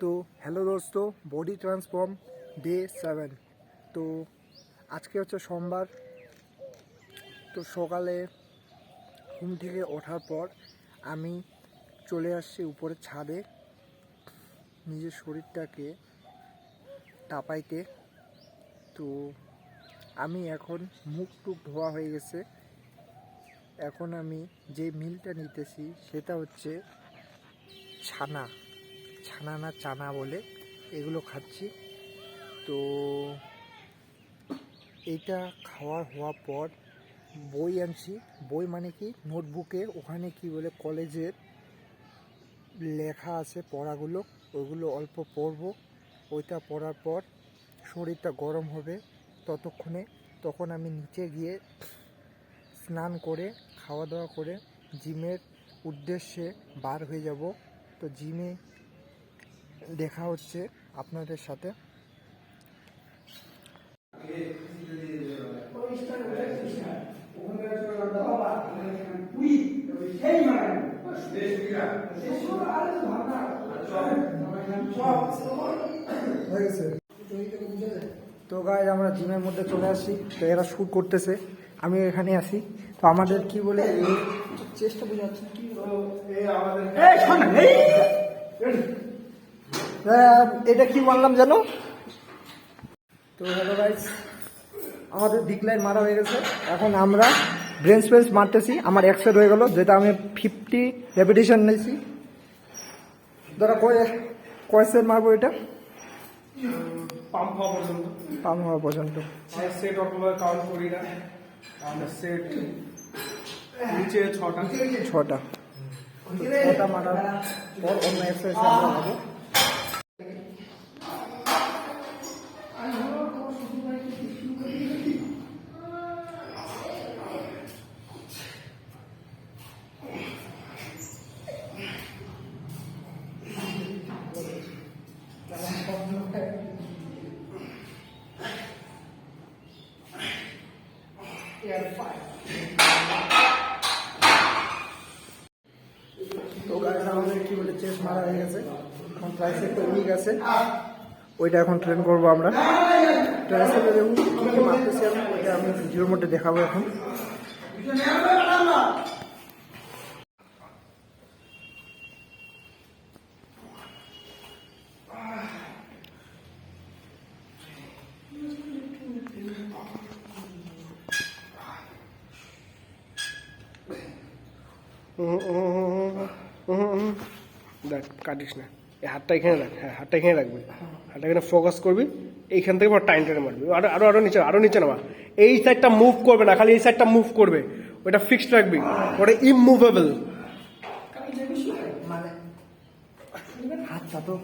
तो हेलो दोस्तों, body transform day 7। तो আজকে হচ্ছে সোমবার। তো সকালে ঘুম থেকে ওঠার পর আমি চলে আসছি উপরে ছাদে নিজের শরীরটাকে তাপাইতে। তো আমি এখন মুখ টুক ধোয়া হয়ে গেছে। এখন আমি যে মিলটা নিতেছি সেটা হচ্ছে ছানা না চানা বলে, এগুলো খাচ্ছি। তো এইটা হওয়ার পর বই আনছি। বই মানে কি, নোটবুকে ওখানে কি বলে কলেজের লেখা আছে পড়াগুলো, ওইগুলো অল্প পড়বো। ওইটা পড়ার পর শরীরটা গরম হবে তখন আমি নিচে গিয়ে স্নান করে খাওয়া দাওয়া করে জিমের উদ্দেশ্যে বার হয়ে যাব। তো জিমে দেখা হচ্ছে আপনাদের সাথে। তো গাইস, আমরা জিমের মধ্যে চলে আসছি। তো এরা শ্যুট করতেছে, আমি এখানে আছি। তো আমাদের কি বলে চেষ্টা বোঝাচ্ছে এটা কি বললাম জানো? তো হ্যালো গাইস, আমাদের ডিক্লাইন মারা হয়ে গেছে। এখন আমরা ব্রেঞ্চ প্রেস মারতেছি। আমার 1 সেট হয়ে গেল, যেটা আমি 50 রেপিটেশন নিয়েছি। ধরো কয় সেট মারবো এটা? পাম্প হওয়া পর্যন্ত। সেট অথবা কাউন্ট করি না, আমরা সেট নিচে 6টা মারার পর অন্য এক্সারসাইজ আমরা নেবো। তো গাইস, আমাদের কি বলে চেস্ট মারা হয়ে গেছে। এখন ট্রাইসেপটা উইক আছে, ওইটা এখন ট্রেন করবো আমরা। ট্রাইসেপে দেখুন কি কি মারতেছি আমি, ওইটা আমি ভিডিওর মধ্যে দেখাবো এখন। দেখ, কাটিস না, এই হাতটা এখানে রাখ। হ্যাঁ, হাতটা এখানে রাখবি, হাতটা এখানে ফোকাস করবি। এইখান থেকে টাইম টেনে মারবি। আরো নিচে নামা। এই সাইডটা মুভ করবে না, খালি এই সাইডটা মুভ করবে। ওটা ফিক্সড রাখবি, ওটা ইমুভেবল। হাতটা তো